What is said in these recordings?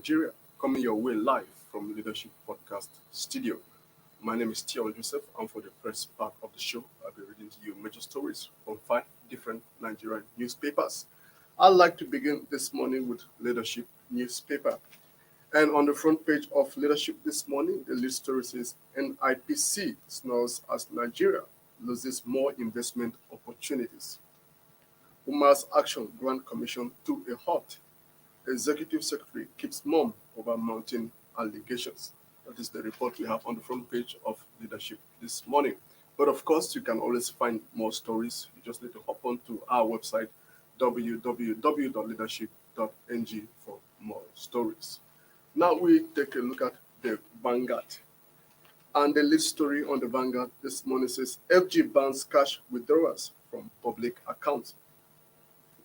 Nigeria, coming your way live from Leadership Podcast Studio. My name is Tion Joseph, and for the first part of the show, I'll be reading to you major stories from 5 different Nigerian newspapers. I'd like to begin this morning with Leadership newspaper. And on the front page of Leadership this morning, the lead story says NIPC snores as Nigeria loses more investment opportunities. Umar's Action Grant Commission to a halt. Executive Secretary keeps mum over mounting allegations. That is the report we have on the front page of Leadership this morning. But of course, you can always find more stories. You just need to hop on to our website, www.leadership.ng, for more stories. Now we take a look at the Vanguard. And the lead story on the Vanguard this morning says FG bans cash withdrawals from public accounts.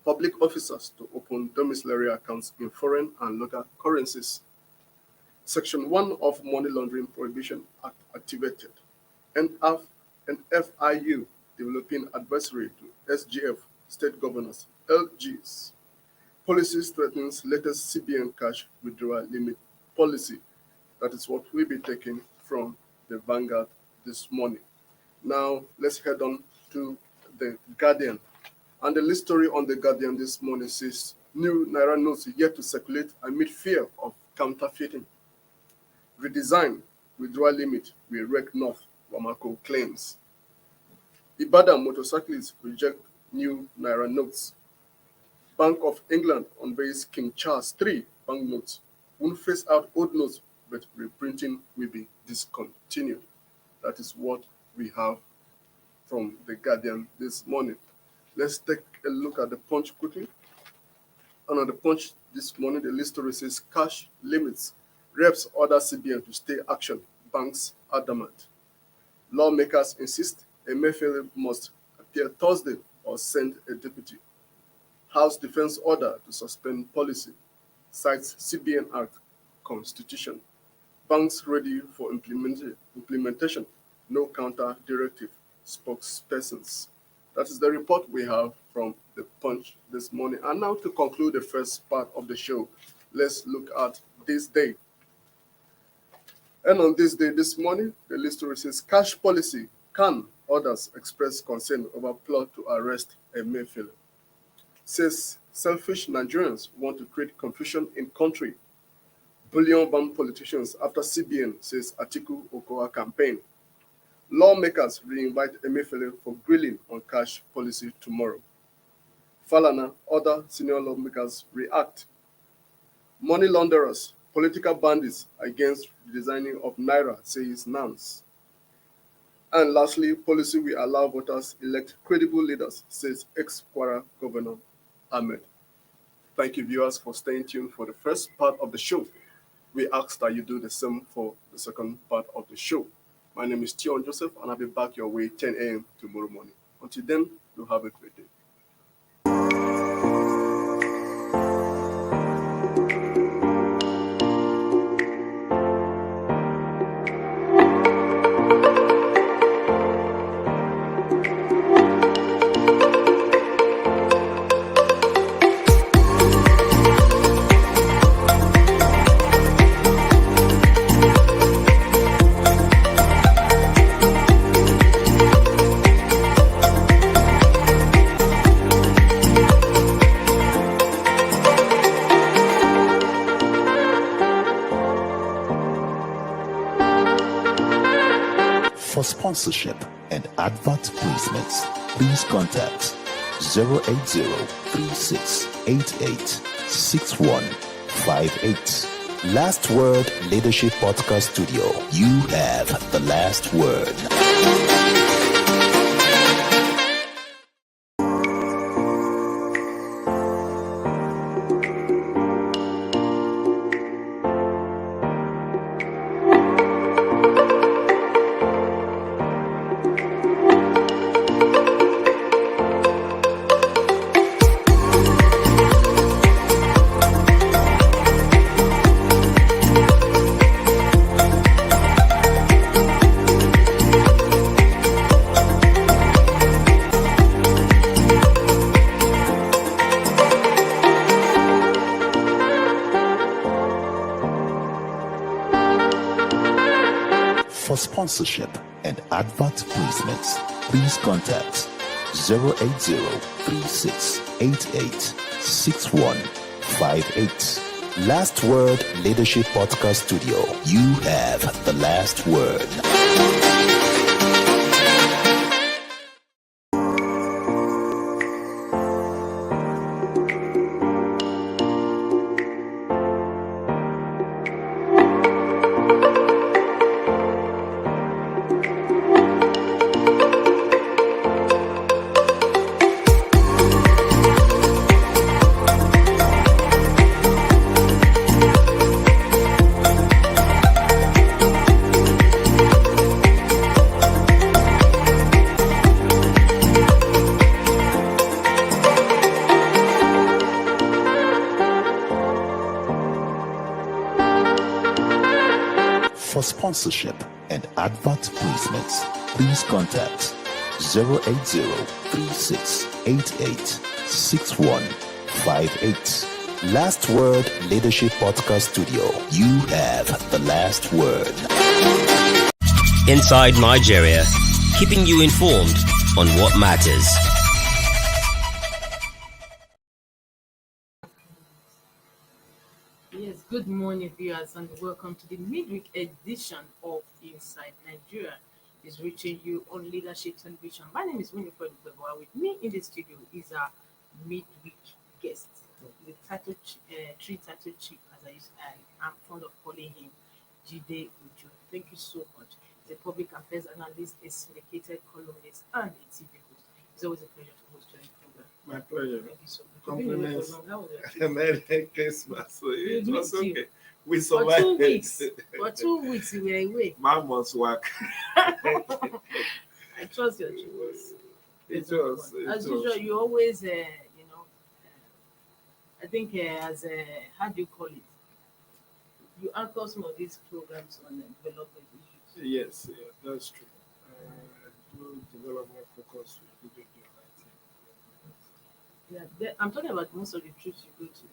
Public officers to open domiciliary accounts in foreign and local currencies. Section 1 of Money Laundering Prohibition Act activated. FIU developing advisory to SGF, state governors, LGs. Policies threatens latest CBN cash withdrawal limit policy. That is what we'll be taking from the Vanguard this morning. Now, let's head on to the Guardian. And the lead story on the Guardian this morning says new Naira notes yet to circulate amid fear of counterfeiting. Redesign withdrawal limit will wreck North, Wamako claims. Ibadan motorcyclists reject new Naira notes. Bank of England unveils King Charles III banknotes. Won't phase out old notes, but reprinting will be discontinued. That is what we have from the Guardian this morning. Let's take a look at the Punch quickly. And on the Punch this morning, the lead story says cash limits. Reps order CBN to stay action. Banks adamant. Lawmakers insist Emefiele must appear Thursday or send a deputy. House Defense Order to suspend policy. Cites CBN Act, Constitution. Banks ready for implementation. No counter directive. Spokespersons. That is the report we have from the Punch this morning. And now to conclude the first part of the show, let's look at this day. And on this day this morning, the lead story says cash policy can others express concern over plot to arrest Emefiele. Says selfish Nigerians want to create confusion in country. Bullion ban politicians after CBN, says Atiku Okowa campaign. Lawmakers re-invite Emefiele for grilling on cash policy tomorrow. Falana, other senior lawmakers react. Money launderers, political bandits against redesigning of Naira, says Nance. And lastly, policy will allow voters elect credible leaders, says ex-Kwara Governor Ahmed. Thank you, viewers, for staying tuned for the first part of the show. We ask that you do the same for the second part of the show. My name is Tion Joseph, and I'll be back your way 10 a.m. tomorrow morning. Until then, you have a great day. For sponsorship and advert placements, please contact 080-3688-6158. Last Word Leadership Podcast Studio. You have the last word. sponsorship and advert placements, please contact 080-3688-6158. Last Word Leadership Podcast Studio. You have the last word. For sponsorship and advert placements, please contact 080-3688-6158. Last Word Leadership Podcast Studio. You have the last word. Inside Nigeria, keeping you informed on what matters. Yes, good morning, viewers, and welcome to the midweek edition of Inside Nigeria. It's reaching you on Leadership Television. My name is Winifred Bewa. With me in the studio is our midweek guest, the tree title chief, as I'm fond of calling him, Jide Uju. Thank you so much. He's a public affairs analyst, a syndicated columnist, and a TV host. It's always a pleasure to host your program. My pleasure. Thank you so much. Compliments. How was your trip? Merry Christmas. So it was missed you. okay. We For survived. 2 weeks. For 2 weeks, you were away. Man must work. I trust your choice. It was. As usual, you always, I think, how do you call it? You anchor some of these programs on development issues. Yes, that's true. Do development focus with video Yeah, I'm talking about most of the trips you go to.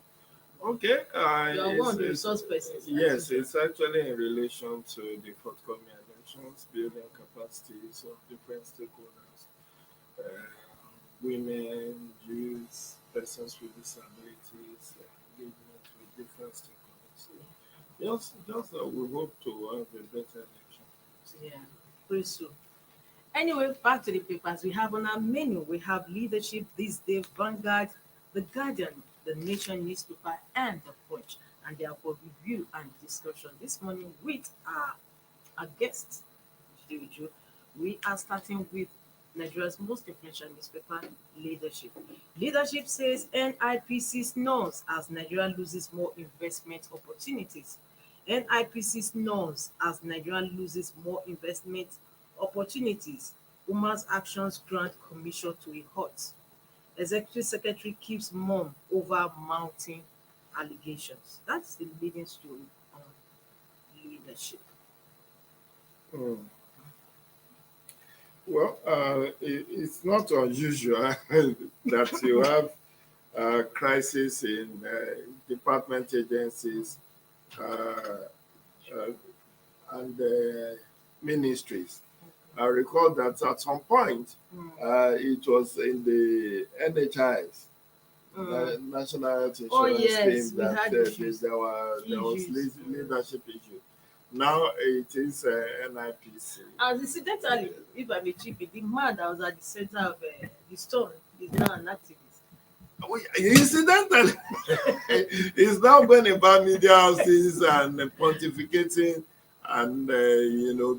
Okay. You are one of the resource persons. Yes, it's actually in relation to the forthcoming elections, building capacities of different stakeholders, women, youth, persons with disabilities, engagement with different stakeholders. So just we hope to have a better election. Yeah, pretty soon. Anyway, back to the papers. We have on our menu, we have Leadership This Day, Vanguard, The Guardian, The Nation newspaper, and The Punch. And they are for review and discussion this morning with our guest, Jide Uju. We are starting with Nigeria's most influential newspaper, Leadership. Leadership says NIPC snores as Nigeria loses more investment opportunities. NIPC snores as Nigeria loses more investment opportunities. Women's actions grant commission to a halt. Executive Secretary keeps mum over mounting allegations. That's the leading story on Leadership. Well, it's not unusual that you have crisis in department agencies and ministries. I recall that at some point it was in the NHIs, the National Health Insurance Scheme, that there was leadership issues. Now it is NIPC. As incidentally, if I may chip in, the man that was at the center of the storm is now an activist. Incidentally, he's now going about media houses and pontificating and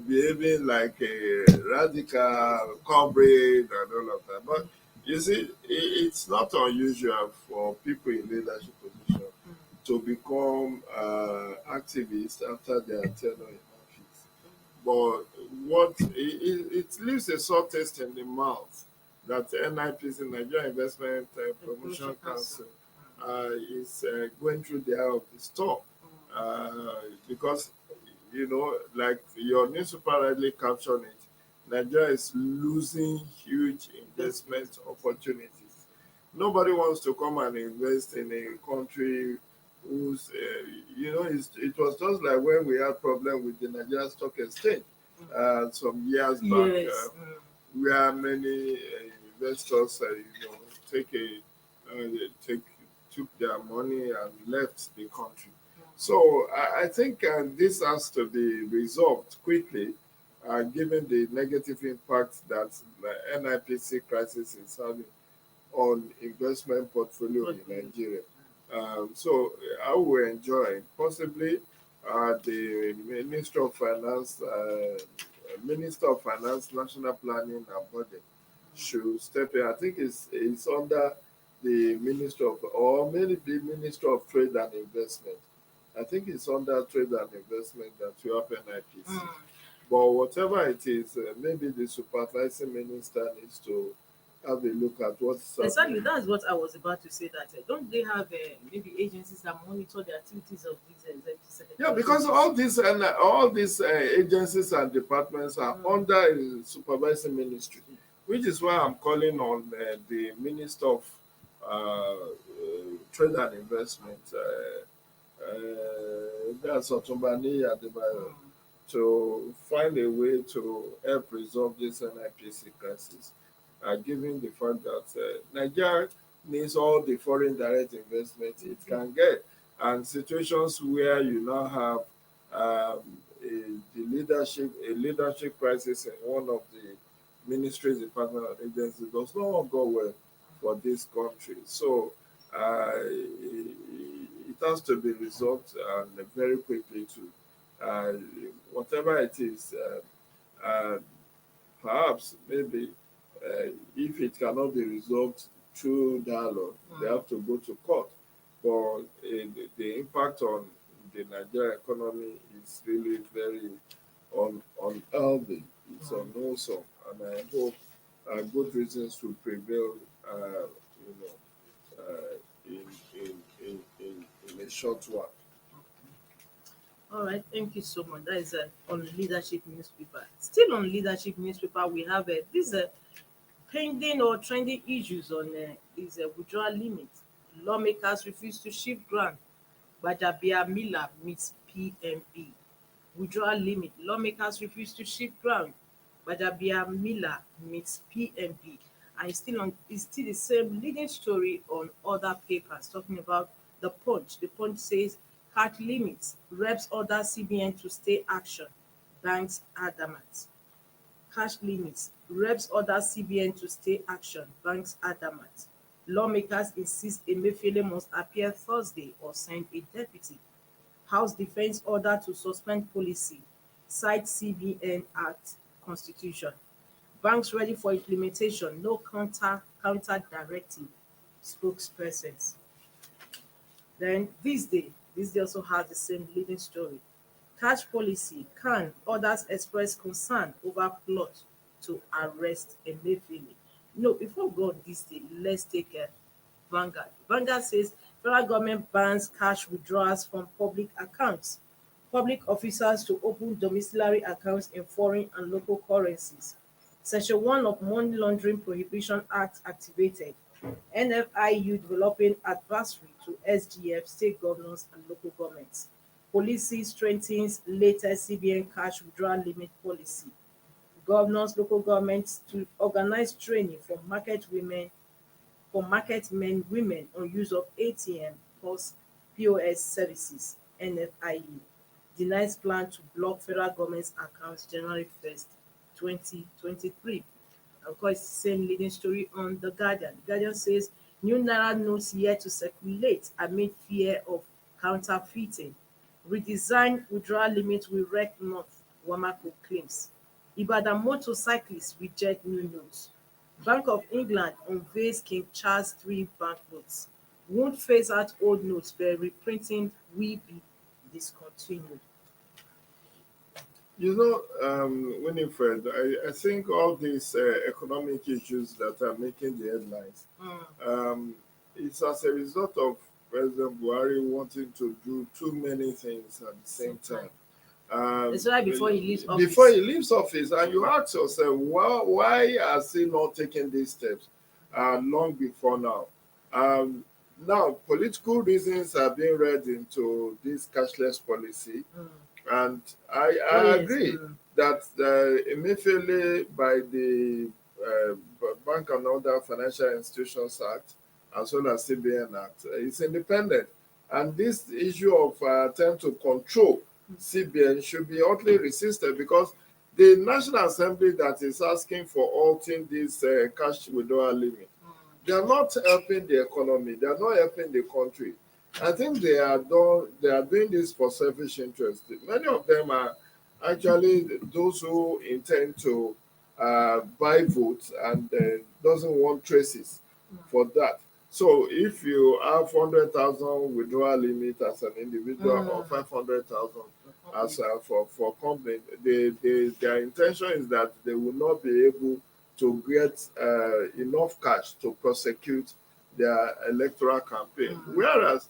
behaving like a radical comrade and all of that. But you see, it's not unusual for people in leadership position to become activists after their tenure in office. But it leaves a sore taste in the mouth that NIPC, Nigeria Investment Promotion Council, is going through the eye of the storm because, like your newspaper rightly captioned it, Nigeria is losing huge investment opportunities. Nobody wants to come and invest in a country whose, it was just like when we had problem with the Nigeria Stock Exchange. some years back, Yes. where many investors, take a take took their money and left the country. So I think this has to be resolved quickly, given the negative impact that the NIPC crisis is having on investment portfolio in Nigeria. So I will enjoy possibly the Minister of Finance, National Planning and Budget should step in. I think it's under the Minister of, or maybe the Minister of Trade and Investment. I think it's under Trade and Investment that you have NIPC. But whatever it is, maybe the supervising minister needs to have a look at what's Exactly, happening. that's what I was about to say. That don't they have maybe agencies that monitor the activities of these executive secretaries? Yeah, because all these agencies and departments are under a supervising ministry, which is why I'm calling on the Minister of Trade and Investment, that's Otumbani Adebayo, to find a way to help resolve this NIPC crisis, given the fact that Nigeria needs all the foreign direct investment it can get, and situations where you now have a leadership crisis in one of the ministries, department, and agencies does not go well for this country. So it has to be resolved and very quickly too. Uh, Whatever it is, perhaps maybe if it cannot be resolved through dialogue, they have to go to court. But the impact on the Nigerian economy is really very unhealthy. It's unwholesome, and I hope good reasons will prevail. You know, in a short while. All right, thank you so much. That is on leadership newspaper. Still on leadership newspaper, we have these pending or trending issues on is withdrawal limit. Lawmakers refuse to shift grant. Bajabia Miller meets PMB. Withdrawal limit. Lawmakers refuse to shift ground. Bajabia Miller meets PMB. And it's still the same leading story on other papers talking about the Punch. The Punch says cash limits. Reps order CBN to stay action. Banks adamant. Cash limits. Reps order CBN to stay action. Banks adamant. Lawmakers insist Emefiele must appear Thursday or send a deputy. House defense order to suspend policy. Cite CBN Act Constitution. Banks ready for implementation. No counter directive. Spokespersons. Then this day also has the same leading story. Cash policy. CAN orders express concern over plot to arrest Emefiele. No, before we go on this day, let's take Vanguard. Vanguard says federal government bans cash withdrawals from public accounts. Public officers to open domiciliary accounts in foreign and local currencies. Section 1 of Money Laundering Prohibition Act activated. NFIU developing advisory to SGF, state governors and local governments. Policy strengthens latest CBN cash withdrawal limit policy. Governors, local governments to organize training for market men, women on use of ATM plus POS services. NFIU denies plan to block federal government's accounts January 1st, 2023. Of course, same leading story on The Guardian. The Guardian says new Naira notes yet to circulate amid fear of counterfeiting. Redesign withdrawal limit will wreck North, Wamako claims. Ibadan motorcyclists reject new notes. Bank of England unveils King Charles III banknotes. Won't phase out old notes, but reprinting will be discontinued. Winifred, I think all these economic issues that are making the headlines, it's as a result of President Buhari wanting to do too many things at the same time. It's right before he leaves office. Before he leaves office, and you ask yourself, why has he not taken these steps long before now? Now, political reasons are being read into this cashless policy, and I agree. that Emefiele by the Bank and Other Financial Institutions Act as well as CBN Act is independent. And this issue of attempt to control CBN should be hotly resisted, because the National Assembly that is asking for halting this cash withdrawal limit, they are not helping the economy. They are not helping the country. I think they are doing this for selfish interest. Many of them are actually those who intend to buy votes and doesn't want traces for that. So if you have 100,000 withdrawal limit as an individual or 500,000 as for company, their intention is that they will not be able to get enough cash to prosecute their electoral campaign. Whereas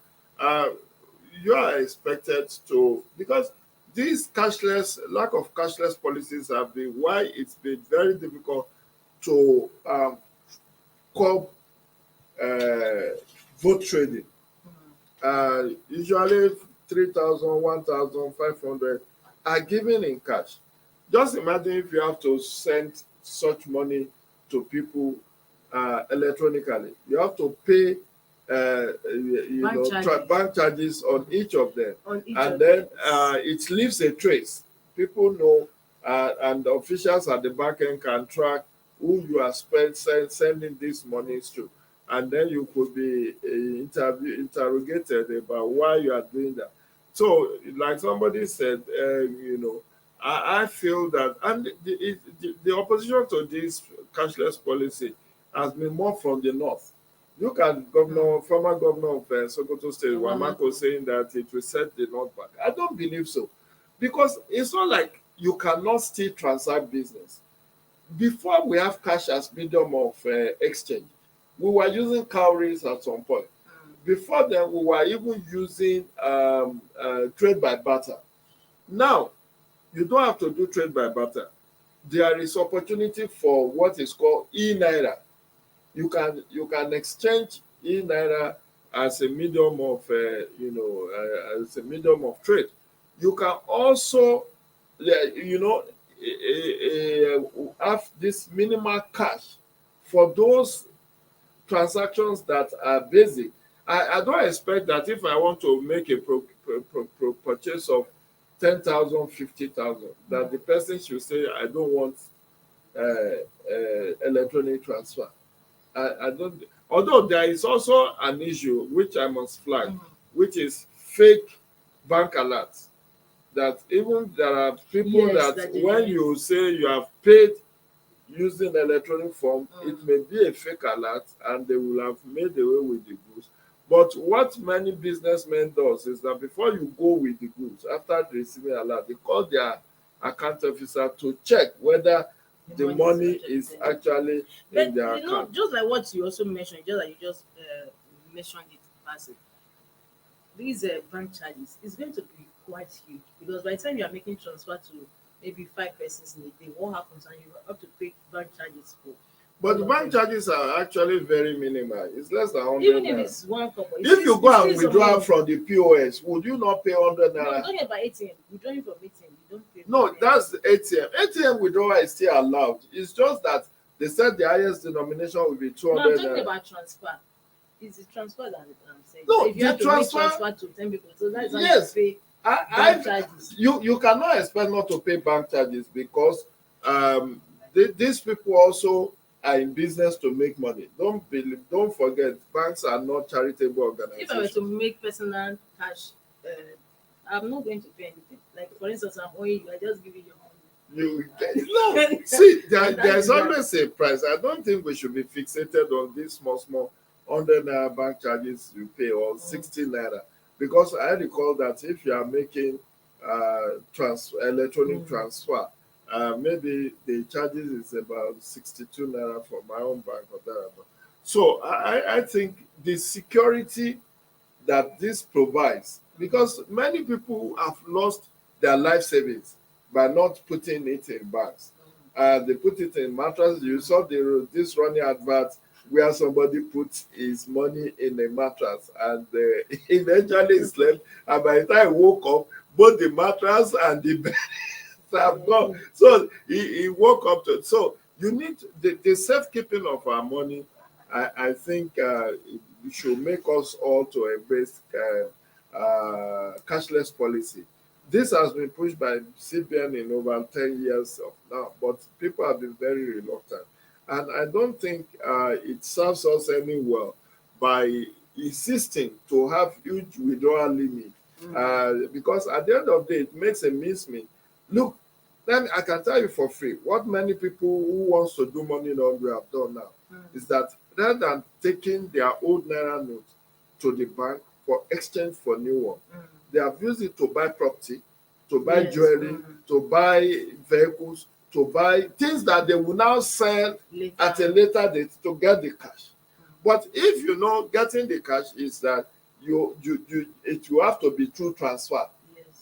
you are expected to, because these lack of cashless policies have been why it's been very difficult to curb vote trading. Usually 3,000, 1,500 are given in cash. Just imagine if you have to send such money to people electronically. You have to pay bank charges on each of them. And then it leaves a trace. People know, and officials at the back end can track who you are sending these monies to. And then you could be interrogated about why you are doing that. So, like somebody said, I feel that, and the opposition to this cashless policy has been more from the north. Look at former governor of Sokoto State, Wamako, saying that it will set the north back. I don't believe so, because it's not like you cannot still transact business. Before we have cash as medium of exchange, we were using cowries at some point. Before then, we were even using trade by barter. Now, you don't have to do trade by barter. There is opportunity for what is called e-naira. You can exchange e-naira as a medium of as a medium of trade. You can also have this minimal cash for those transactions that are basic. I don't expect that if I want to make a purchase of 10,000, 50,000, that the person should say, I don't want electronic transfer. I don't. Although there is also an issue which I must flag, which is fake bank alerts. That even there are people that when you say you have paid using electronic form, it may be a fake alert and they will have made away with the goods. But what many businessmen does is that before you go with the goods, after receiving alert, they call their account officer to check whether the money is actually in their account. Just like what you also mentioned, just like you just mentioned it passive. These bank charges is going to be quite huge, because by the time you are making transfer to maybe 5 persons in a day, what happens and you have to pay bank charges for? But the bank charges are actually very minimal. It's less than 100 Even naira. if it's 1 couple. If you go and withdraw from the POS, would you not pay 100 naira? No, don't get by ATM. Withdrawing from ATM, you don't pay. No, that's the ATM. ATM withdrawal is still allowed. It's just that they said the highest denomination will be 200 No, I'm talking naira. about transfer. It's the transfer that I'm saying. No, if you have to make transfer to 10 people, so that's how you pay bank charges. You cannot expect not to pay bank charges, because these people also are in business to make money. Don't forget, banks are not charitable organizations. If I were to make personal cash, I'm not going to pay anything. Like, for instance, I'm owing you, I just give you your money. No, see, there's always a price. I don't think we should be fixated on these small 100 naira bank charges you pay, or 60 naira, because I recall that if you are making electronic transfer, maybe the charges is about 62 naira for my own bank or thereabout. So I think the security that this provides, because many people have lost their life savings by not putting it in banks. They put it in mattresses. You saw this running advert where somebody put his money in a mattress and eventually slept. And by the time he woke up, both the mattress and the bed have gone. So he woke up to it. So you need the safekeeping of our money. I think it should make us all to embrace cashless policy. This has been pushed by CBN in over 10 years of now, but people have been very reluctant. And I don't think it serves us any well by insisting to have huge withdrawal limit. Because at the end of the day, it makes a mincemeat. Look, then I can tell you for free, what many people who wants to do money laundering have done now is that rather than taking their old Naira note to the bank for exchange for new one, they have used it to buy property, to buy jewelry, to buy vehicles, to buy things that they will now sell at a later date to get the cash. But if you know getting the cash is that it will have to be through transfer,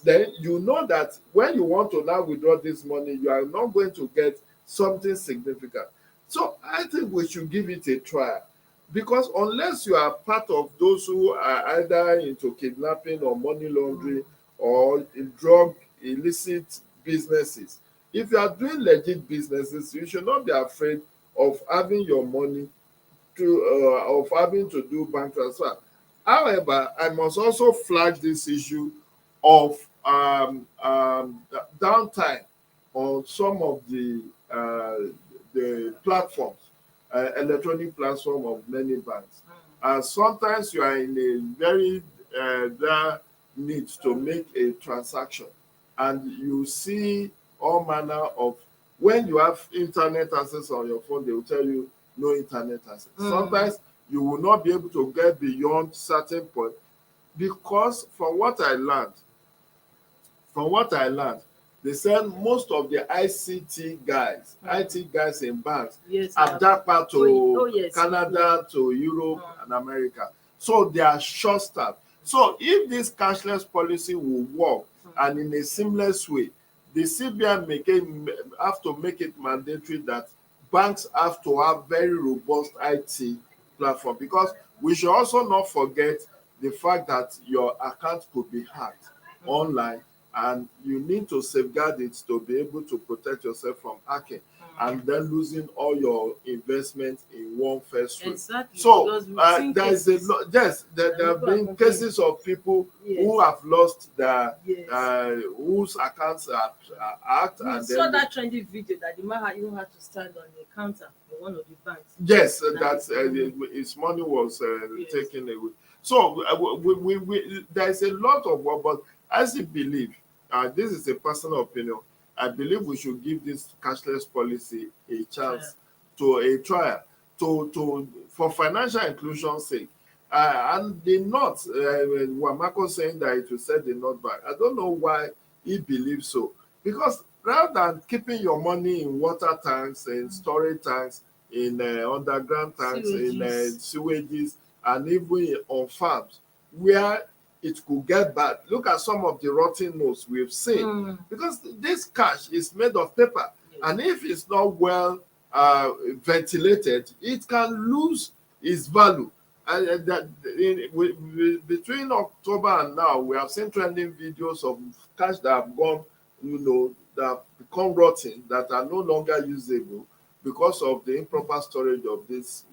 then you know that when you want to now withdraw this money, you are not going to get something significant. So I think we should give it a try, because unless you are part of those who are either into kidnapping or money laundering or in drug illicit businesses, if you are doing legit businesses, you should not be afraid of having your money of having to do bank transfer. However, I must also flag this issue of downtime on some of the platforms, electronic platform of many banks. And sometimes you are in a very dire need to make a transaction, and you see all manner of, when you have internet access on your phone, they will tell you no internet access. Sometimes you will not be able to get beyond certain point, because from what I learned, they said most of the ICT guys, IT guys in banks, have japa to Canada, to Europe and America. So they are short-staffed. So if this cashless policy will work and in a seamless way, the CBN have to make it mandatory that banks have to have very robust IT platform, because we should also not forget the fact that your account could be hacked online, and you need to safeguard it to be able to protect yourself from hacking and then losing all your investments in one first swoop. Exactly. So there is a lot. Yes, there have been cases of people who have lost their whose accounts are hacked. We and saw then that trendy video that the man even had to stand on the counter in one of the banks. yes, that his money was taken away. So there is a lot of work, but as I believe, this is a personal opinion, I believe we should give this cashless policy a chance, to a trial, for financial inclusion's sake. And the not, Wamako saying that it will set the not back. I don't know why he believes so. Because rather than keeping your money in water tanks, in storage tanks, in underground tanks, in sewages, and even on farms, where it could get bad. Look at some of the rotten notes we've seen. Because this cash is made of paper. And if it's not well ventilated, it can lose its value. And between October and now, we have seen trending videos of cash that have gone, that have become rotten, that are no longer usable because of the improper storage of this.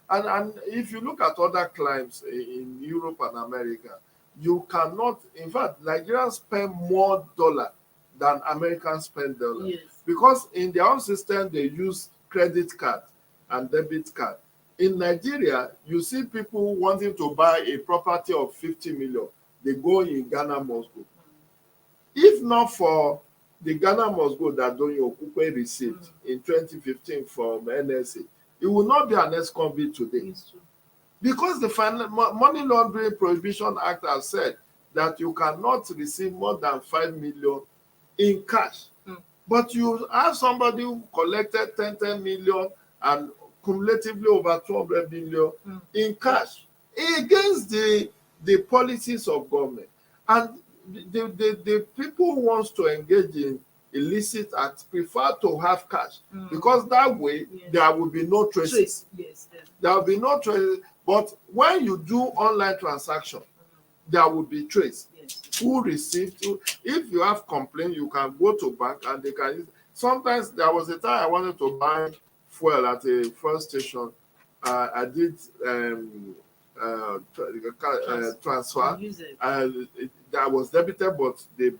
And if you look at other climes in Europe and America, you cannot, in fact, Nigerians spend more dollar than Americans spend dollar. Because in their own system, they use credit card and debit card. In Nigeria, you see people wanting to buy a property of 50 million. They go in Ghana must go. If not for the Ghana must go that Donny Okupe received in 2015 from NSA, it will not be an ex-convict today. Because the Money Laundering Prohibition Act has said that you cannot receive more than 5 million in cash. But you have somebody who collected 10 million and cumulatively over 200 million in cash against the policies of government. And the people who wants to engage in illicit acts prefer to have cash, because that way there will be no traces. There will be no traces. But when you do online transaction, there will be trace. who received. If you have complaint, you can go to bank and they can. Sometimes there was a time I wanted to buy fuel at a fuel station. I did transfer, and that was debited, but the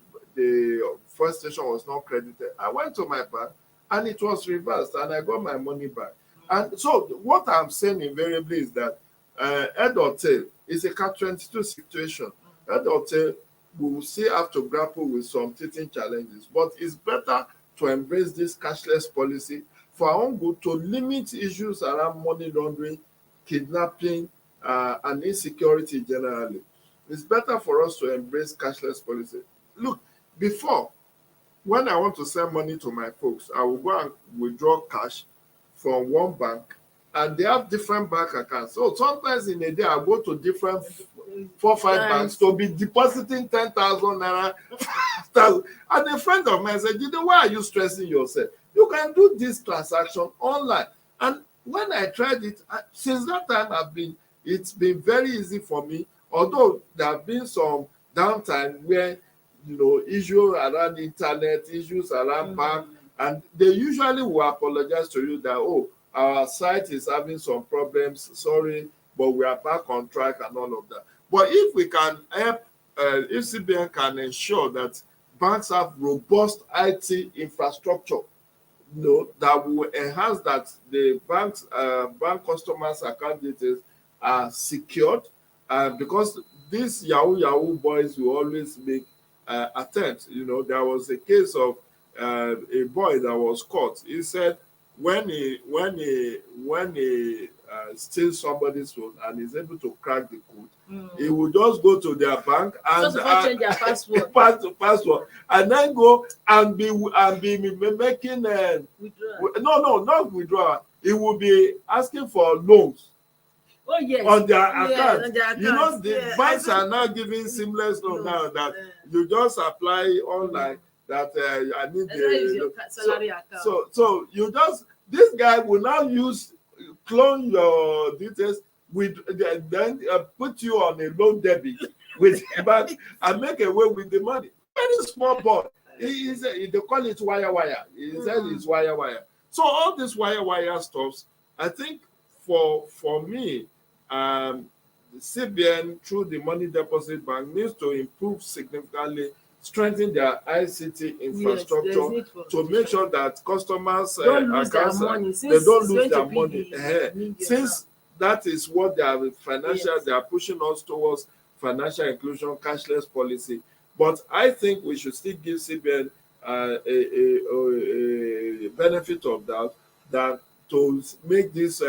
fuel station was not credited. I went to my bank and it was reversed, and I got my money back. And so what I'm saying invariably is that head or tail is a catch-22 situation. Head or tail will still have to grapple with some teething challenges, but it's better to embrace this cashless policy for our own good, to limit issues around money laundering, kidnapping, and insecurity generally. It's better for us to embrace cashless policy. Look, before, when I want to send money to my folks, I will go and withdraw cash from one bank, and they have different bank accounts. So sometimes in a day, I go to different 4-5 banks to be depositing 10,000 naira. And a friend of mine said, why are you stressing yourself? You can do this transaction online. And when I tried it, since that time, it's been very easy for me, although there have been some downtime where, issues around internet, issues around bank, and they usually will apologize to you that, oh, our site is having some problems, sorry, but we are back on track and all of that. But if we can help, if CBN can ensure that banks have robust IT infrastructure, that will enhance that the bank customers' account details are secured, because these Yahoo boys will always make attempts. There was a case of a boy that was caught. He said when he steals somebody's phone and is able to crack the code, he will just go to their bank and change their password. password, and then go and be making withdrawal. not withdrawal. He will be asking for loans. Oh, yes. On their account. On their account. The banks are now giving seamless loan now that you just apply online that I need your salary account. So you this guy will now clone your details then put you on a loan debit with the bank and make away with the money. Very small boy. They call it wire. He says it's wire. So all this wire stuffs, I think for me, the CBN through the money deposit bank needs to improve significantly, strengthen their ICT infrastructure to make sure that customers accounts they don't lose their money. Since that is what they are they are pushing us towards financial inclusion, cashless policy. But I think we should still give CBN a benefit of that to make this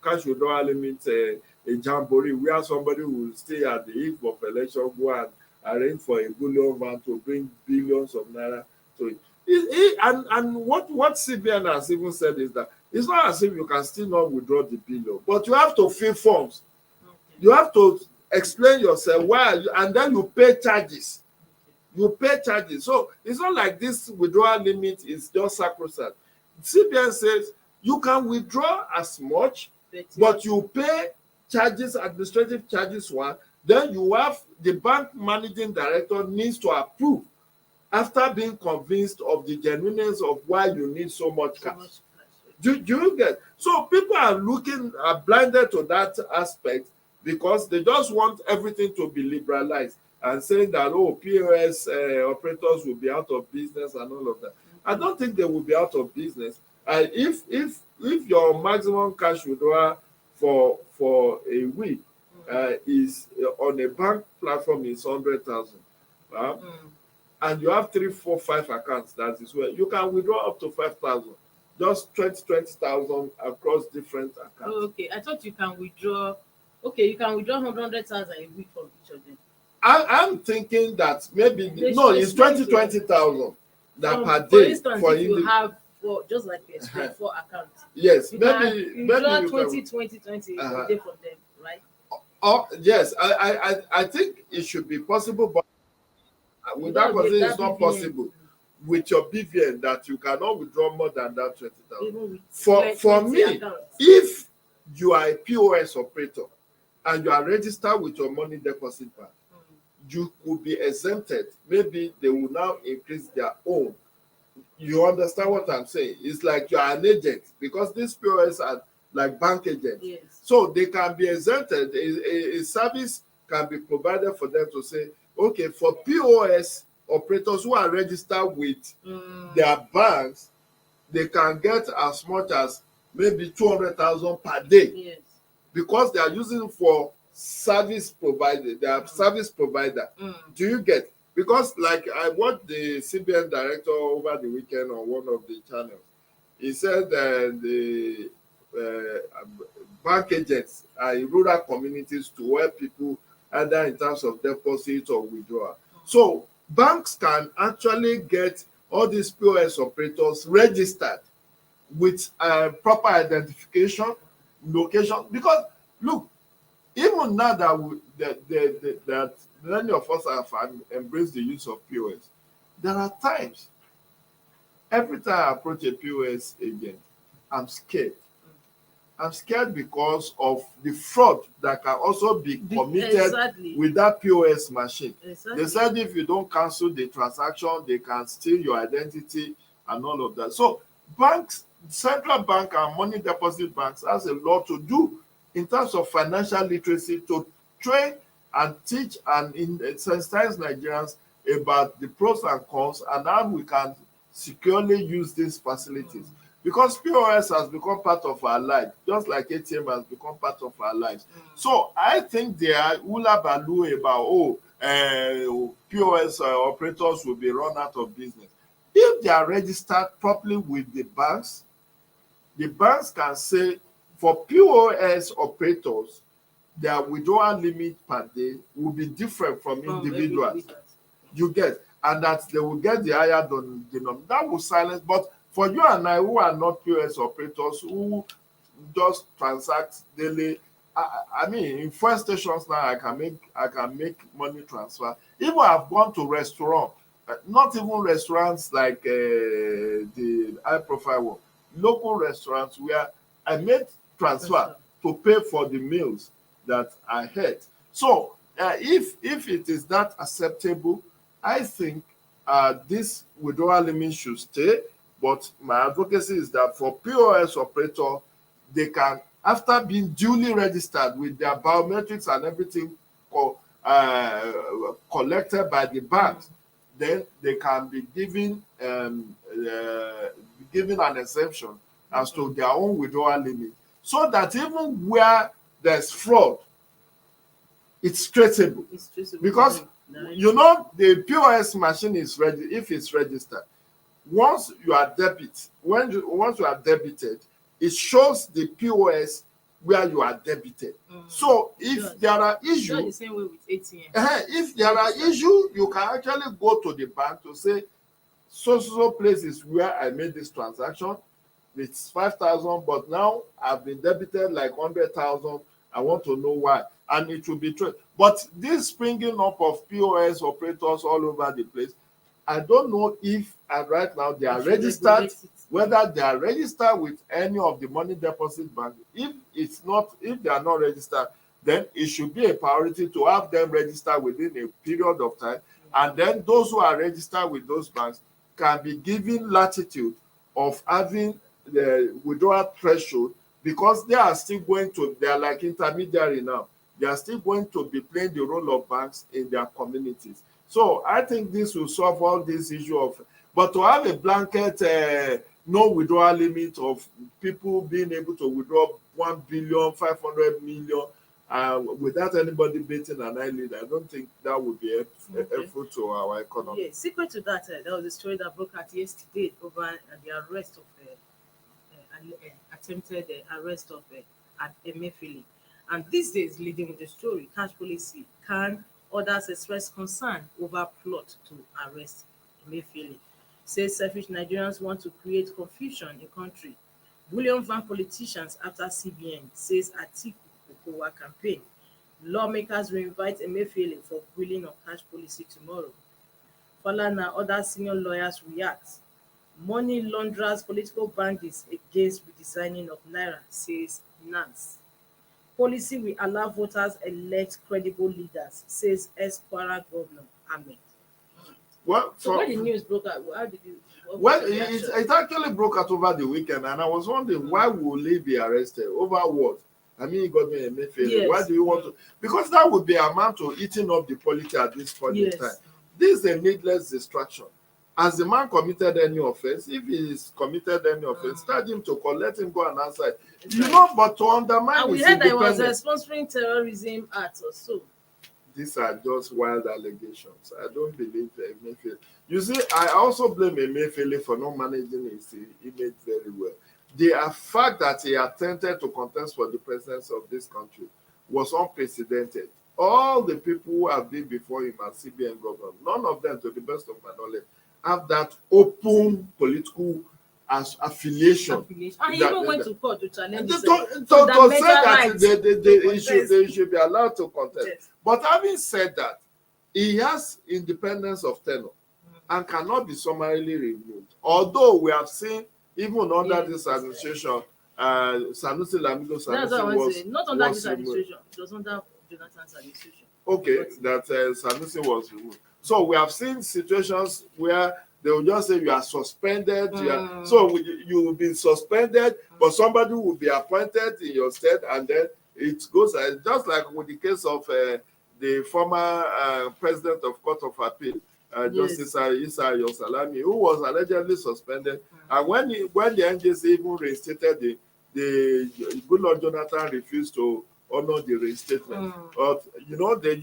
cash withdrawal limit a jamboree where somebody will stay at the eve of election, go and arrange for a bullion van to bring billions of naira to it. And what CBN has even said is that it's not as if you can still not withdraw the billion, but you have to fill forms. You have to explain yourself why, and then you pay charges. So it's not like this withdrawal limit is just sacrosanct. CBN says you can withdraw as much, but you pay charges, administrative charges one. Then you have the bank managing director needs to approve after being convinced of the genuineness of why you need so much cash. Do you get? So people are blinded to that aspect because they just want everything to be liberalized and saying that, POS operators will be out of business and all of that. I don't think they will be out of business. If your maximum cash withdrawal for a week is on a bank platform is 100,000, and you have 3, 4, 5 accounts, that is where you can withdraw up to 5,000, just 20,000 across different accounts. Okay, I thought you can withdraw. Okay, you can withdraw 100,000 a week from each of them. I'm thinking that maybe it's 20,000 that per day. For instance, if you have just like you explained, 4 accounts. Yes, you maybe draw you 20 a day from them, right? Oh yes, I think it should be possible, but with that person it's not possible. With your BVN, that you cannot withdraw more than that 20,000. For me, accounts. If you are a POS operator and you are registered with your money deposit bank, you could be exempted. Maybe they will now increase their own. You understand what I'm saying? It's like you are an agent, because these POS are like bank agents. Yes. So they can be exempted. A service can be provided for them to say, okay, for POS operators who are registered with their banks, they can get as much as maybe 200,000 per day, Yes. because they are using for service provider. They are service provider. Do you get? Because like I watched the CBN director over the weekend on one of the channels. He said the bank agents are in rural communities to help people either in terms of deposit or withdrawal. So banks can actually get all these POS operators registered with proper identification, location. Because look, even now that that many of us have embraced the use of POS, there are times every time I approach a POS agent, I'm scared. I'm scared because of the fraud that can also be committed Exactly. with that POS machine. Exactly. They said if you don't cancel the transaction, they can steal your identity and all of that. So banks, central bank and money deposit banks has a lot to do in terms of financial literacy, to train and teach and sensitize Nigerians about the pros and cons and how we can securely use these facilities. Because POS has become part of our life, just like ATM has become part of our lives. So I think they are hula baloo about, POS operators will be run out of business. If they are registered properly with the banks can say for POS operators, their withdrawal limit per day will be different from individuals. You get, and that they will get the higher denominator. That will silence. But for you and I, who are not POS operators, who just transact daily, I mean, in fuel stations now, I can make money transfer. Even I've gone to restaurant, not even restaurants like the high profile one, local restaurants where I made transfer to pay for the meals that I had. So if it is that acceptable, I think this withdrawal limit should stay. But my advocacy is that for POS operator, they can, after being duly registered with their biometrics and everything collected by the banks, then they can be given an exemption as to their own withdrawal limit, so that even where there's fraud, it's traceable. Because you know the POS machine is ready if it's registered. Once you are debited, it shows the POS where you are debited. So if there are issues, the same way with ATM. If there are issues, you can actually go to the bank to say, so places where I made this transaction, it's 5,000, but now I've been debited like 100,000. I want to know why, and it will be true. But this springing up of POS operators all over the place, I don't know if right now they are registered, whether they are registered with any of the money deposit banks. If they are not registered, then it should be a priority to have them registered within a period of time. And then those who are registered with those banks can be given latitude of having the withdrawal threshold, because they are like intermediary now. They are still going to be playing the role of banks in their communities. So I think this will solve all this issue of, but to have a blanket no withdrawal limit of people being able to withdraw 1 billion, 500 million without anybody batting an eyelid, I don't think that would be helpful to our economy. Yeah, secret to that, there was a story that broke out yesterday over the arrest of attempted arrest of Emefiele. And these days, leading with the story, Cash Policy can others express concern over plot to arrest Emefiele. Says selfish Nigerians want to create confusion in country. William Van politicians after CBN, says Atiku Okowa campaign. Lawmakers will invite Emefiele for grilling on Cash Policy tomorrow. Falana, other senior lawyers react. Money launderers, political bandits against redesigning of Naira, says Nance. Policy will allow voters elect credible leaders, says ex-Kwara Governor Ahmed. Well, So when the news broke out, how did you? What well, was your reaction? it actually broke out over the weekend, and I was wondering why will he be arrested over what? I mean, he got me a Mayfield. Why Yes. do you want to? Because that would be amount to eating up the polity at this point in Yes. time. This is a needless distraction. Has the man committed any offense? If he is committed any offense, charge him to court, let him go and answer. You know, but to undermine And we his heard that he was independence. sponsoring terrorism acts or so. These are just wild allegations. I don't believe Emefiele. You see, I also blame Emefiele for not managing his image very well. The fact that he attempted to contest for the presidency of this country was unprecedented. All the people who have been before him as CBN governor, none of them, to the best of my knowledge, have that open political affiliation. And he That- even went to court to challenge to this, say that they contest. should be allowed to contest. Yes. But having said that, he has independence of tenure and cannot be summarily removed. Although we have seen, even under Yes. this administration, Sanusi Lamido That's what I Sanusi want to was, say. Not under was this removed. administration. It was under Jonathan's administration. Okay, that Sanusi was removed. So we have seen situations where they will just say you are suspended. So you will be suspended, but somebody will be appointed in your stead, and then it goes just like with the case of the former president of Court of Appeal, Justice Isa Yosalami, who was allegedly suspended. And when the NJC even reinstated the Goodluck Jonathan refused to honor the reinstatement. But you know, they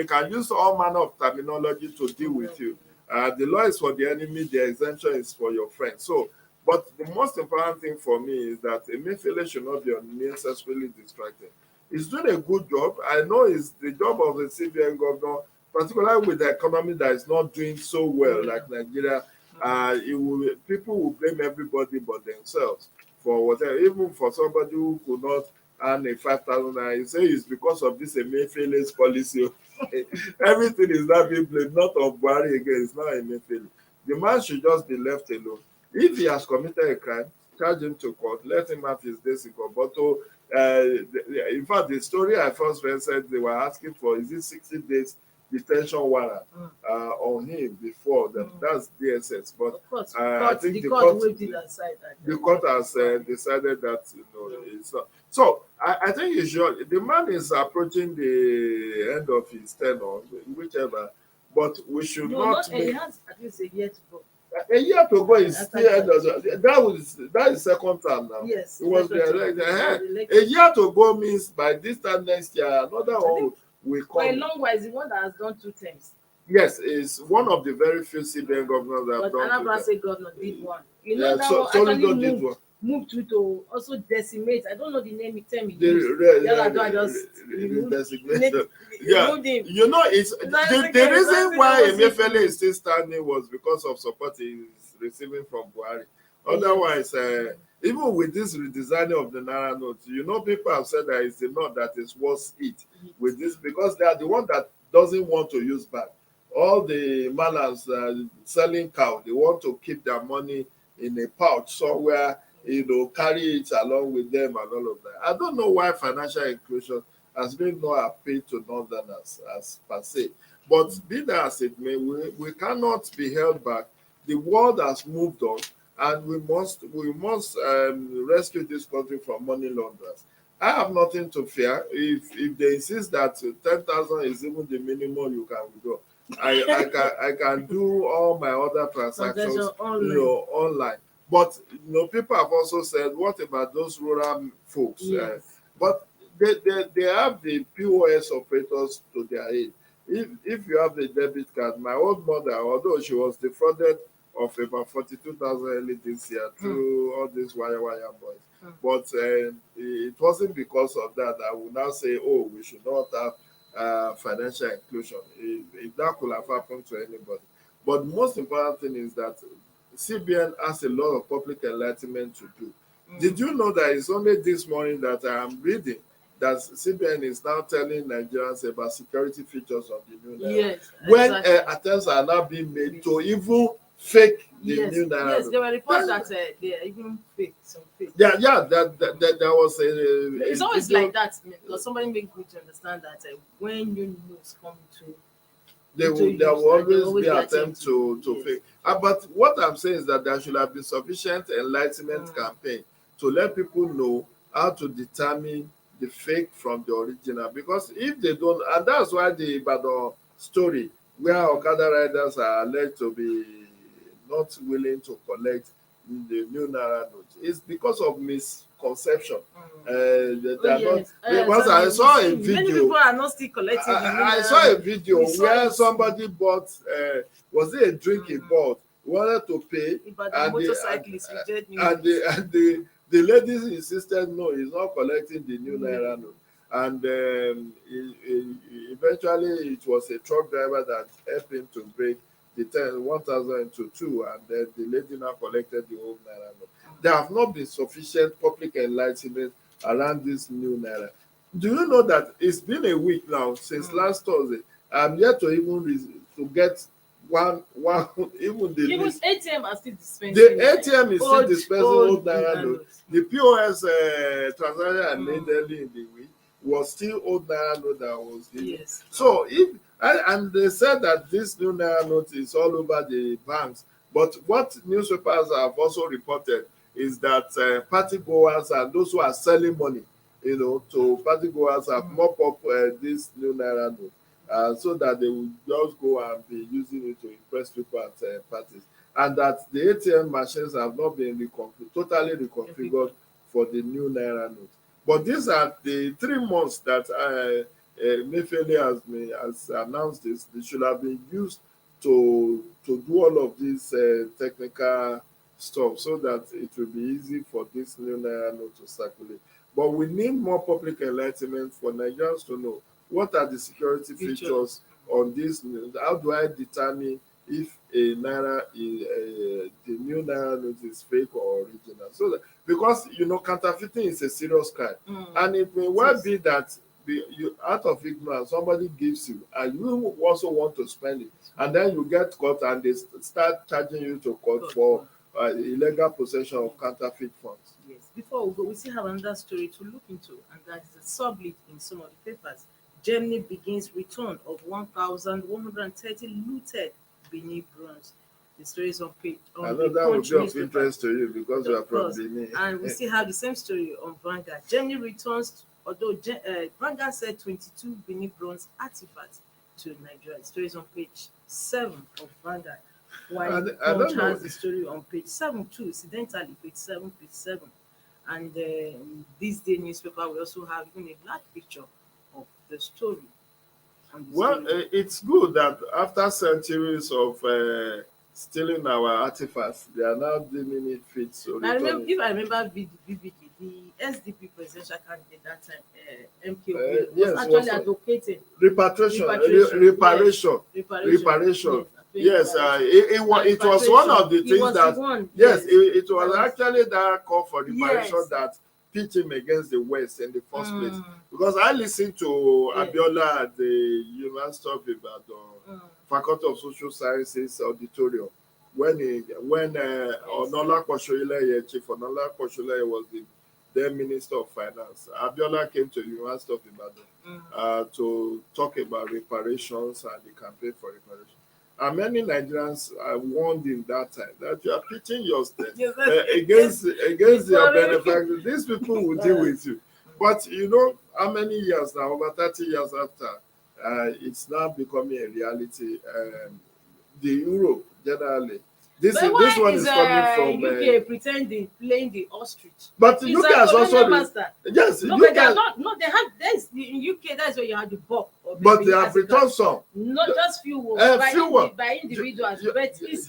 can use all manner of terminology to deal with you. The law is for the enemy, the exemption is for your friend. So, but the most important thing for me is that Emefiele should not be unnecessarily distracted. He's doing a good job. I know it's the job of the CBN governor, particularly with the economy that is not doing so well, like Nigeria. People will blame everybody but themselves for whatever. Even for somebody who could not earn a 5,000 naira, you say it's because of this Emefiele's policy. Everything is not being blamed, not on Buhari again. It's not Emefiele. The man should just be left alone. If he has committed a crime, charge him to court, let him have his days in court. But in fact, the story I first read said they were asking for, is it 60 days detention warrant on him before them. That's DSS. But I think the court waived it aside. The court has decided that it's not. So I think he should. The man is approaching the end of his tenure, whichever. But we should not. He has at least a year to go. A year to go is still that is second term now. Yes. It was a year to go means by this time next year another one will come. For a long while, is the one that has done 2 terms. Yes, is one of the very few CBN governors that have done. But Anambra State governor did one. You know that one actually moved to also decimate. I don't know the term he used. Yeah, you know, it's the reason why Emefiele is still standing was because of support he is receiving from Buhari. Otherwise, even with this redesigning of the Naira note, you know, people have said that it's the note that is worth it with this because they are the one that doesn't want to use back. All the malams selling cow, they want to keep their money in a pouch somewhere, carry it along with them and all of that. I don't know why financial inclusion has been not appeal to Northerners as per se. But be that as it may, we cannot be held back. The world has moved on, and we must rescue this country from money launderers. I have nothing to fear. If they insist that 10,000 is even the minimum you can withdraw, I can do all my other transactions online. But people have also said, what about those rural folks? Yes. But they have the POS operators to their aid. If you have the debit card, my old mother, although she was defrauded of about 42,000 early this year through all these wire boys, but it wasn't because of that I would now say, oh, we should not have financial inclusion. If that could have happened to anybody. But the most important thing is that CBN has a lot of public enlightenment to do. Did you know that it's only this morning that I am reading that CBN is now telling Nigerians about security features of the new Naira? Yes, when attempts are now being made to even fake the Yes, new naira yes, note. there were reports that they are even fake, some fake. Yeah, that there was a It's always video. like that, because somebody made me to understand that when new news come to There into will, there use, will and there always be attempt to yes. fake. But what I'm saying is that there should have been sufficient enlightenment campaign to let people know how to determine the fake from the original. Because if they don't, and that's why the Ibadan story, where Okada riders are alleged to be not willing to collect the new naira note, is because of misconception. They are not. Because I saw a video. Many people are not still collecting the new I naira saw a note. video We saw where it. somebody bought, was it a drink he bought? He wanted to pay, But the and motorcyclists reject new and news. the ladies insisted no, he's not collecting the new Mm. naira note. And eventually, it was a truck driver that helped him to break the 1,000 into two, and then the lady now collected the old naira note. There have not been sufficient public enlightenment around this new naira. Do you know that it's been a week now since last Thursday? I'm yet to even to get one even the Even list. ATM are still dispensing. The ATM is still dispensing old naira naira note. notes. The POS transaction I made early in the week was still old naira note that was given. Yes. So if and they said that this new naira note is all over the banks, but what newspapers have also reported is that party goers and those who are selling money, to party goers have mop up this new naira note, so that they will just go and be using it to impress people at parties, and that the ATM machines have not been totally reconfigured for the new naira note. But these are the 3 months that Mefele has announced this. They should have been used to do all of this technical stuff, so that it will be easy for this new naira note to circulate. But we need more public enlightenment for Nigerians to know what are the security features on this. How do I determine if a naira the new naira note is fake or original? So that, because counterfeiting is a serious crime, and it may well be that you out of ignorance somebody gives you and you also want to spend it, and then you get caught and they start charging you to court for illegal possession of counterfeit funds. Yes. Before we go, we still have another story to look into, and that is a sublet in some of the papers. Germany begins return of 1,130 looted Benin bronze. The story is on page. I know that would be of interest to you because you are from Benin. And we still have the same story on Vanguard. Germany returns, although Vanguard said 22 Benin bronze artifacts to Nigeria. The story is on page 7 of Vanguard. While Punch has the story on page 7 too, incidentally, page 7. And this day newspaper, we also have even a black picture of the story. Well, it's good that after centuries of stealing our artifacts, they are now deeming it fit. So I remember vividly, the SDP presidential candidate that time, MK, was actually advocating reparation. Yes, it was one of the things that it was actually that call for reparation that pitched him against the West in the first place. Because I listened to Abiola at the University of Ibadan Faculty of Social Sciences auditorium when Onola Koshoileye, Chief Onola Koshoileye was the then Minister of Finance. Abiola came to the University of Ibadan to talk about reparations and the campaign for reparations. And many Nigerians warned him that time that you are pitching your state against your benefactors. These people will deal with you. But you know how many years now, over 30 years after, it's now becoming a reality. The Europe generally. This one is coming from UK pretending, playing the ostrich. But the UK has also yes. No, but they have this in UK. That's where you have the bulk. But they have returned some. Not just few by individuals, but it's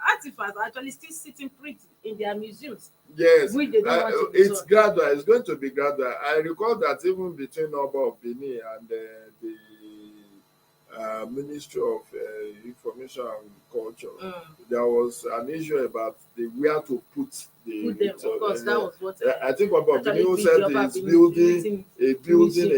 artifacts are actually still sitting pretty in their museums. Yes, it's gradual. It's going to be gradual. I recall that even between Oba of Benin and the Ministry of Information and Culture, there was an issue about where to put them. Of course, that was what I think Oba of Benin said he's building a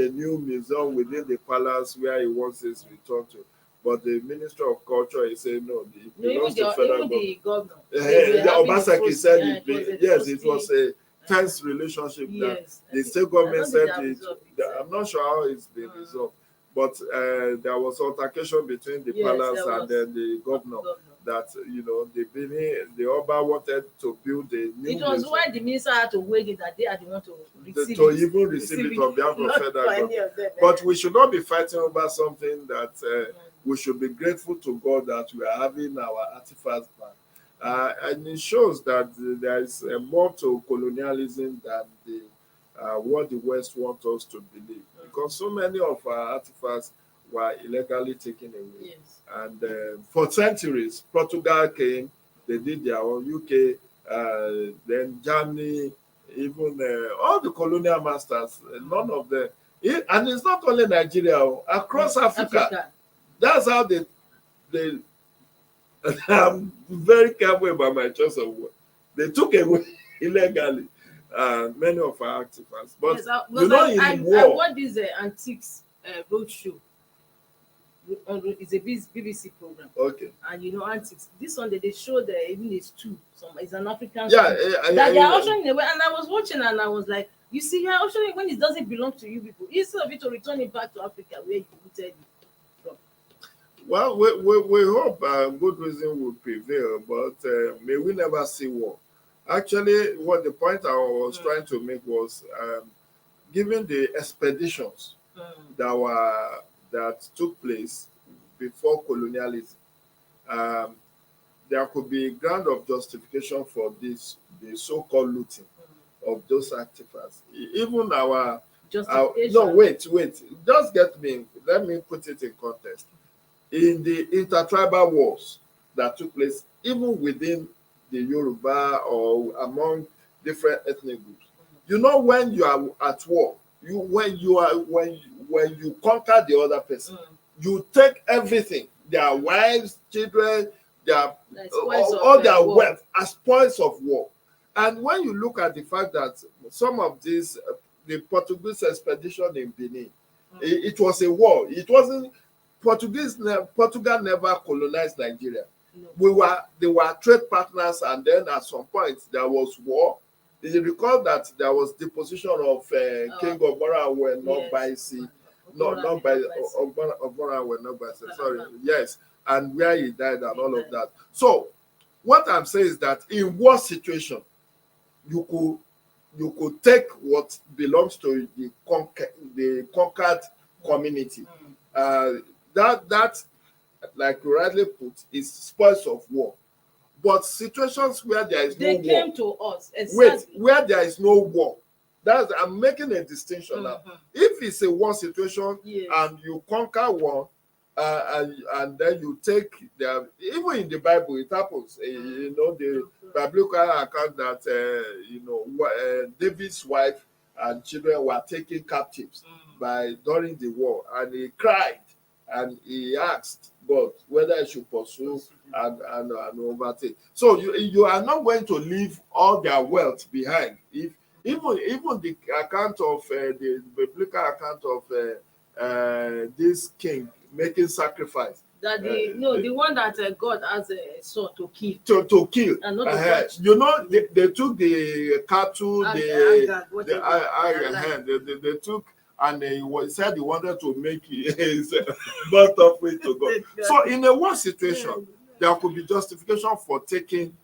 new museum within the palace where he wants his return to. but the Minister of Culture is saying no, it No, belongs to federal even government. the governor. The Obaseki said yes, it was a a tense relationship that yes. the state government said it. Resolved I'm not sure how it's been resolved, but there was altercation between the Yes, palace there and was. then the governor that the Oba wanted to build a new It was museum. why the minister had to wait it that they are the one to receive To it. even receive it on behalf of Not federal for any government. of them. But we should not be fighting over something that we should be grateful to God that we are having our artifacts back. And it shows that there is more to colonialism than what the West wants us to believe. Because so many of our artifacts were illegally taken away. Yes. And for centuries, Portugal came, they did their own, UK, then Germany, even all the colonial masters, none of them. And it's not only Nigeria, across Africa. That's how they I'm very careful about my choice of word. They took away illegally many of our artifacts. But yes, in I war. watched this antiques roadshow. It's a BBC program. Okay. And antiques. This one they showed even a stool. It's an African Yeah, stool. That they are auctioning away. And I was watching and I was like, you see, you're auctioning when it doesn't belong to you people. Instead of it to return it back to Africa where you rooted it from. Well, we hope good reason will prevail, but may we never see war. Actually, what the point I was trying to make was, given the expeditions that took place before colonialism, there could be ground of justification for the so-called looting of those artifacts. Even our no, wait, just let me put it in context. In the intertribal wars that took place, even within the Yoruba or among different ethnic groups, when you are at war, when you conquer the other person, you take everything, their wives, children, all their wealth as spoils of war. And when you look at the fact that some of these, the Portuguese expedition in Benin, it was a war. It wasn't Portugal never colonized Nigeria. No. They were trade partners, and then at some point there was war. You recall that there was deposition of King Ogbonnawe not by sea, not by Ogbonnawe not by sea. Sorry, yes, and where he died and all of that. So, what I'm saying is that in war situation, you could take what belongs to the conquered community. That, like you rightly put, is spoils of war. But situations where there is no war, they came to us. Exactly. Wait, where there is no war, I'm making a distinction now. If it's a war situation and you conquer one, and then you take even in the Bible it happens. The biblical account that David's wife and children were taken captives during the war, and he cried. And he asked God whether he should pursue and overtake. So you are not going to leave all their wealth behind. If even the account of the biblical account of this king making sacrifice. That the one that God has a sword to kill. To kill. And not to touch. They took the cattle, they took. And he said he wanted to make his burnt offering to God. So in a war situation, there could be justification for taking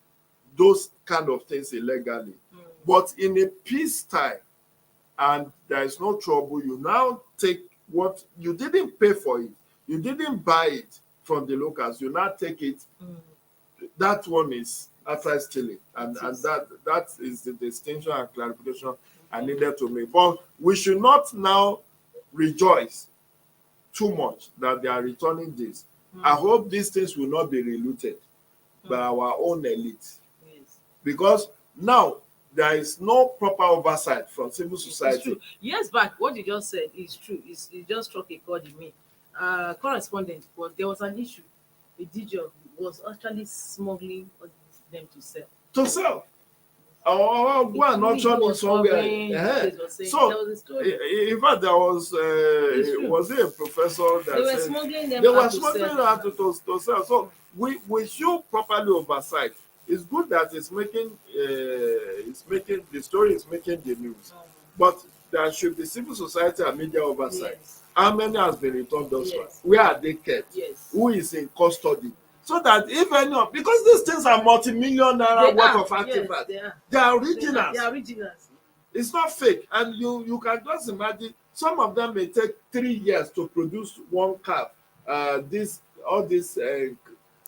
those kind of things illegally. But in a peace time, and there is no trouble, you now take what you didn't pay for it. You didn't buy it from the locals. You now take it. That one is outright stealing. And that is the distinction and clarification I needed to make. But we should not now rejoice too much that they are returning this. I hope these things will not be relooted by our own elite. Yes. Because now there is no proper oversight from civil society. It's true. Years back, what you just said is true. It just struck a chord in me. Correspondent, there was an issue. A DJ was actually smuggling them to sell. To sell. or go and auction it somewhere. So, there was a story. in fact, there was true. was it a professor that They were said smuggling them they were out to smuggling sell. out to sell. So we should properly oversight. It's good that it's making the story is making the news, but there should be civil society and media oversight. Yes. How many has been returned thus far? Yes. Where are they kept? Yes. Who is in custody? So that if any of, because these things are multi-million naira worth of artifacts, Yes, they are originals. They are originals. It's not fake, and you can just imagine some of them may take 3 years to produce one cap. All these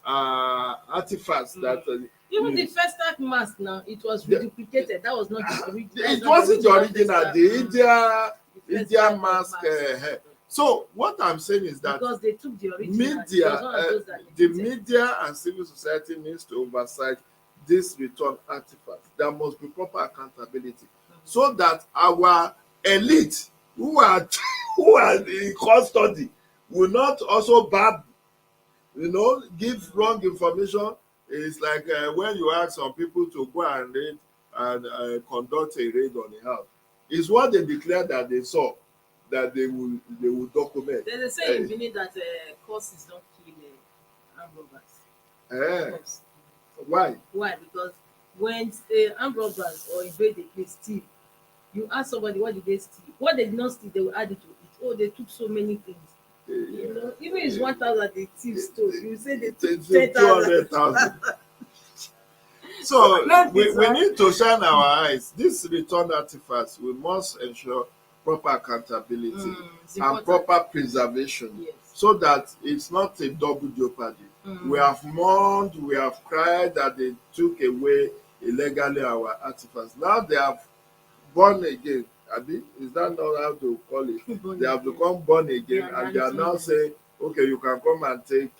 artifacts that Even the first act mask now, it was reduplicated. That was not the original. it wasn't the original. The first India act mask. mask. So what I'm saying is that Because they took the original. media, the media and civil society needs to oversight this return artifacts. There must be proper accountability, so that our elite who are in custody will not also give wrong information. It's like when you ask some people to go and raid and conduct a raid on a house. It's what they declare that they saw that they will document. There's a saying in Benin that curses don't kill armed robbers. Why? Why? Because when armed robbers or invade a place steal, you ask somebody what did they steal? What they did not steal, they will add it to it. Oh, they took so many things. You know, even if it's 1,000 the thief stole, you say they took 200,000. So we need to shine our eyes. These return artifacts, we must ensure proper accountability and proper preservation, yes, so that it's not a double jeopardy. We have mourned, we have cried that they took away illegally our artifacts. Now they have born again. Abi, is that not how to call it? They have become born again, and they are now saying, okay, you can come and take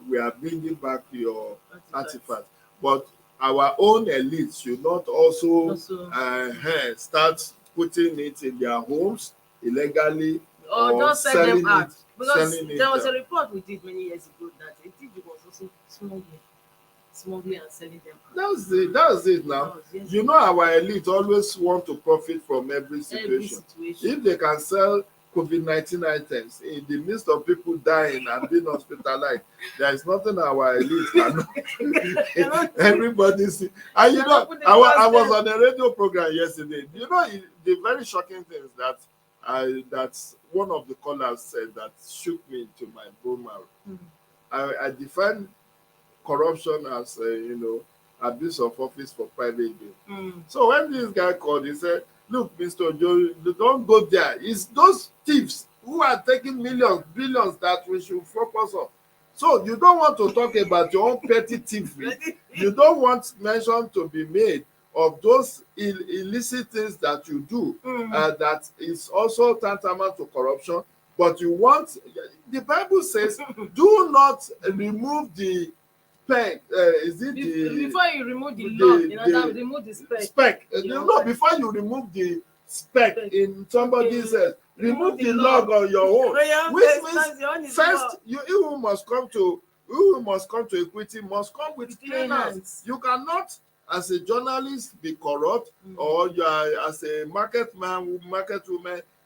we are bringing back your artifacts. But our own elites should not also start putting it in their homes illegally or just sell them out. Because selling there was a report we did many years ago that a thief was also smuggling and selling them out. That's it now. Yes, you know, our elite always want to profit from every situation. If they can sell COVID-19 items in the midst of people dying and being hospitalized, there is nothing our elite cannot. Everybody see. And you know, I was on a radio program yesterday. You know, the very shocking thing is that that's one of the callers said that shook me to my bone marrow. I define corruption as abuse of office for private gain. So when this guy called, he said, "Look, Mr. Joe, don't go there. It's those thieves who are taking millions, billions that we should focus on. So you don't want to talk about your own petty thievery. You don't want mention to be made of those illicit things that you do, that is also tantamount to corruption. But you want, the Bible says, do not remove the speck. Before you remove the log, remove the speck. No, before you remove the speck in somebody's head, remove the log on your own. Which means first, you who must come to equity must come with clean hands. You cannot, as a journalist, be corrupt, or you are as a market woman,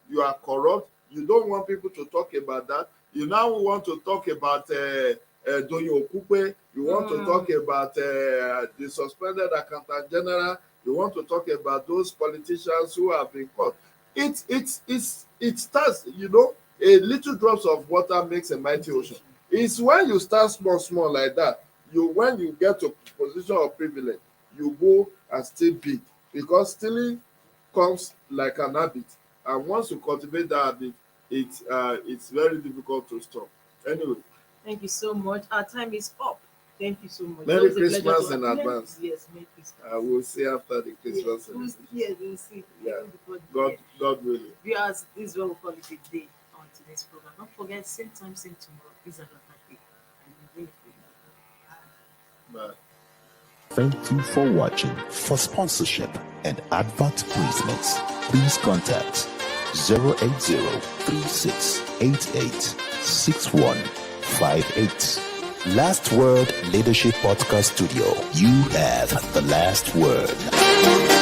you are corrupt. You don't want people to talk about that. You now want to talk about Doyin Okupe. You want to talk about the suspended accountant general. You want to talk about those politicians who have been caught. It starts, a little drops of water makes a mighty ocean. It's when you start small like that. When you get to a position of privilege, you go and steal big, because stealing comes like an habit, and once you cultivate that habit, it's very difficult to stop. Anyway, thank you so much. Our time is up. Thank you so much. Merry Christmas in advance. Yes, Merry Christmas. We'll see after the Christmas. Yes, we'll see. Yeah. God willing. Viewers, this is what we call it a day on today's program. Don't forget, same time, same tomorrow. Is another day. Bye. Thank you for watching. For sponsorship and advert placements, please contact 080-3688-6158. Last Word Leadership Podcast Studio. You have the last word.